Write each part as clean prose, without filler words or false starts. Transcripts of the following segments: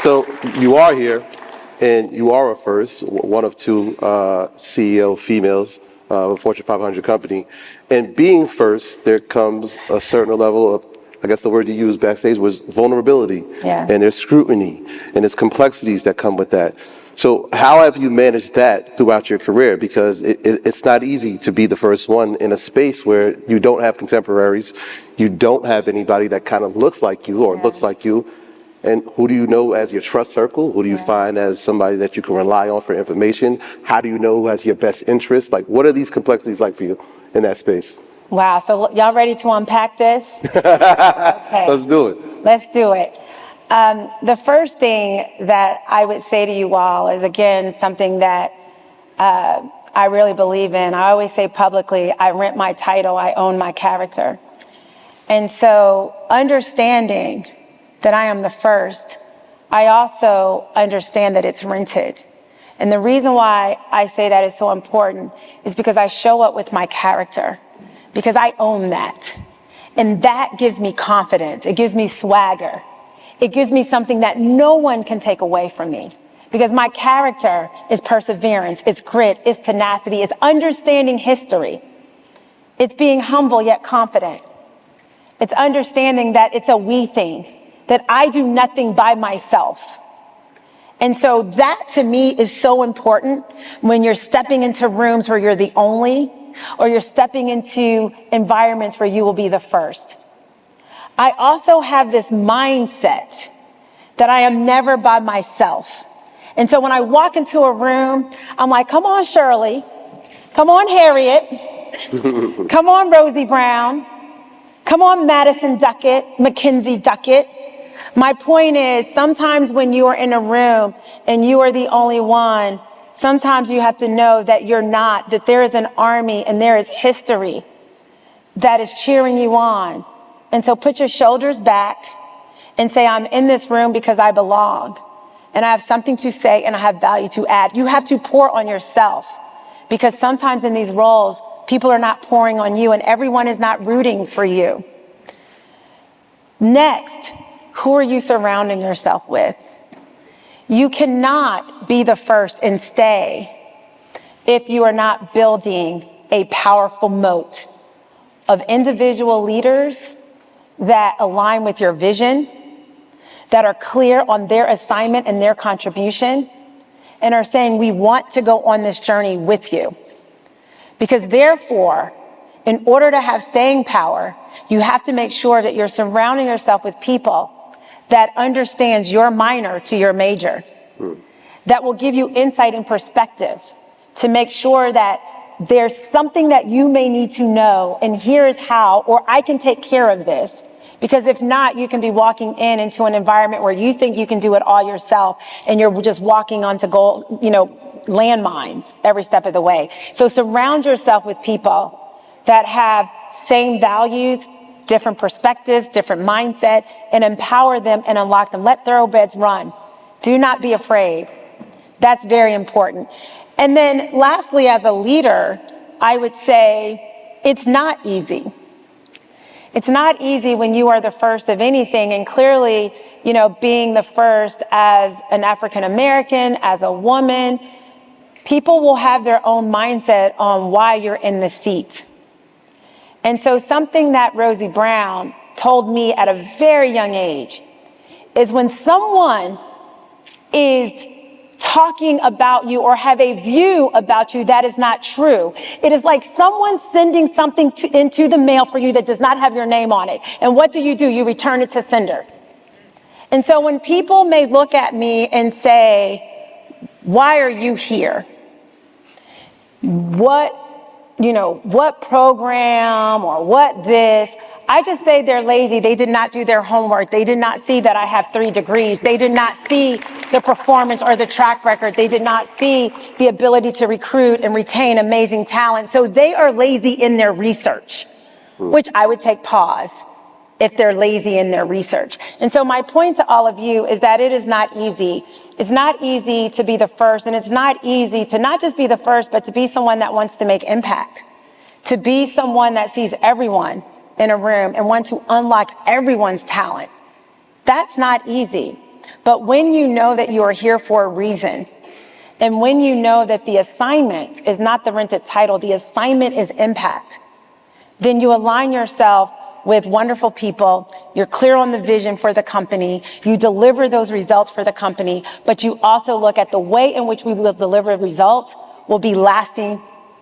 So you are here, and you are a first, one of two CEO females of a Fortune 500 company. And being first, there comes a certain level of, I guess the word you used backstage was vulnerability. Yeah. And there's scrutiny, and there's complexities that come with that. So how have you managed that throughout your career? Because it's not easy to be the first one in a space where you don't have contemporaries, you don't have anybody that kind of looks like you or looks like you. And who do you know as your trust circle? Who do you find as somebody that you can rely on for information? How do you know who has your best interest? Like, what are these complexities like for you in that space? Wow, so y'all ready to unpack this? Okay. Let's do it. Let's do it. The first thing that I would say to you all is, again, something that I really believe in. I always say publicly, I rent my title, I own my character. And so understanding that I am the first, I also understand that it's rented. And the reason why I say that is so important is because I show up with my character, because I own that. And that gives me confidence. It gives me swagger. It gives me something that no one can take away from me, because my character is perseverance, it's grit, it's tenacity, it's understanding history. It's being humble yet confident. It's understanding that it's a we thing, that I do nothing by myself. And so that to me is so important when you're stepping into rooms where you're the only, or you're stepping into environments where you will be the first. I also have this mindset that I am never by myself. And so when I walk into a room, I'm like, come on, Shirley. Come on, Harriet. Come on, Rosie Brown. Come on, Madison Duckett, Mackenzie Duckett. My point is, sometimes when you are in a room and you are the only one, sometimes you have to know that you're not, that there is an army and there is history that is cheering you on. And so put your shoulders back and say, I'm in this room because I belong, and I have something to say and I have value to add. You have to pour on yourself, because sometimes in these roles, people are not pouring on you and everyone is not rooting for you. Next, who are you surrounding yourself with? You cannot be the first and stay if you are not building a powerful moat of individual leaders that align with your vision, that are clear on their assignment and their contribution, and are saying, we want to go on this journey with you. Because therefore, in order to have staying power, you have to make sure that you're surrounding yourself with people that understands your minor to your major, that will give you insight and perspective to make sure that there's something that you may need to know, and here is how, or I can take care of this. Because if not, you can be walking into an environment where you think you can do it all yourself, and you're just walking onto landmines every step of the way. So surround yourself with people that have same values, different perspectives, different mindset, and empower them and unlock them. Let thoroughbreds run. Do not be afraid. That's very important. And then lastly, as a leader, I would say it's not easy. It's not easy when you are the first of anything. And clearly, being the first as an African American, as a woman, people will have their own mindset on why you're in the seat. And so something that Rosie Brown told me at a very young age is, when someone is talking about you or have a view about you that is not true, it is like someone sending something into the mail for you that does not have your name on it. And what do? You return it to sender. And so when people may look at me and say, why are you here? What program or what this? I just say they're lazy. They did not do their homework. They did not see that I have 3 degrees. They did not see the performance or the track record. They did not see the ability to recruit and retain amazing talent. So they are lazy in their research, which I would take pause if they're lazy in their research. And so my point to all of you is that it is not easy. It's not easy to be the first, and it's not easy to not just be the first, but to be someone that wants to make impact, to be someone that sees everyone in a room and want to unlock everyone's talent. That's not easy. But when you know that you are here for a reason, and when you know that the assignment is not the rented title, the assignment is impact, then you align yourself with wonderful people, you're clear on the vision for the company, you deliver those results for the company, but you also look at the way in which we will deliver results will be lasting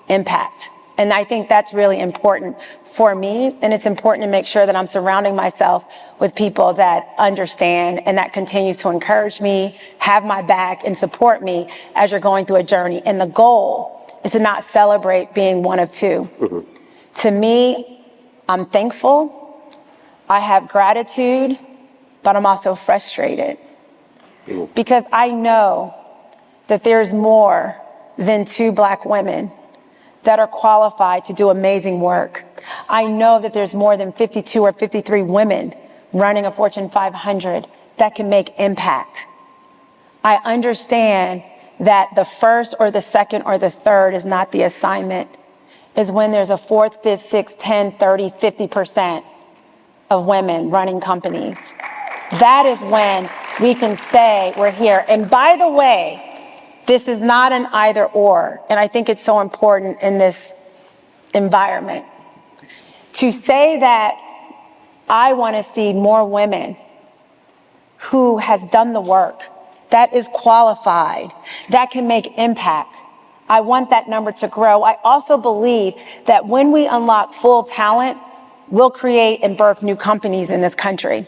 impact. And I think that's really important for me, and it's important to make sure that I'm surrounding myself with people that understand and that continues to encourage me, have my back, and support me as you're going through a journey. And the goal is to not celebrate being one of two. To me, I'm thankful, I have gratitude, but I'm also frustrated because I know that there's more than 2 Black women that are qualified to do amazing work. I know that there's more than 52 or 53 women running a Fortune 500 that can make impact. I understand that the first or the second or the third is not the assignment, is when there's a 4th, 5th, 6th, 10, 30, 50% of women running companies. That is when we can say we're here. And by the way, this is not an either or. And I think it's so important in this environment to say that I want to see more women who has done the work, that is qualified, that can make impact. I want that number to grow. I also believe that when we unlock full talent, we'll create and birth new companies in this country.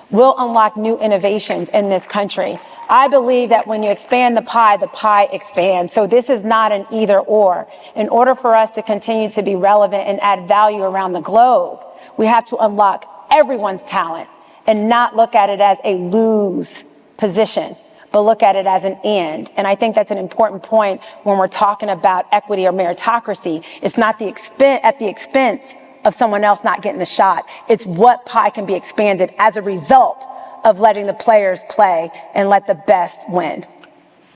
We'll unlock new innovations in this country. I believe that when you expand the pie expands. So this is not an either or. In order for us to continue to be relevant and add value around the globe, we have to unlock everyone's talent and not look at it as a lose position, but look at it as an and. And I think that's an important point when we're talking about equity or meritocracy. It's not at the expense of someone else not getting the shot. It's what pie can be expanded as a result of letting the players play and let the best win.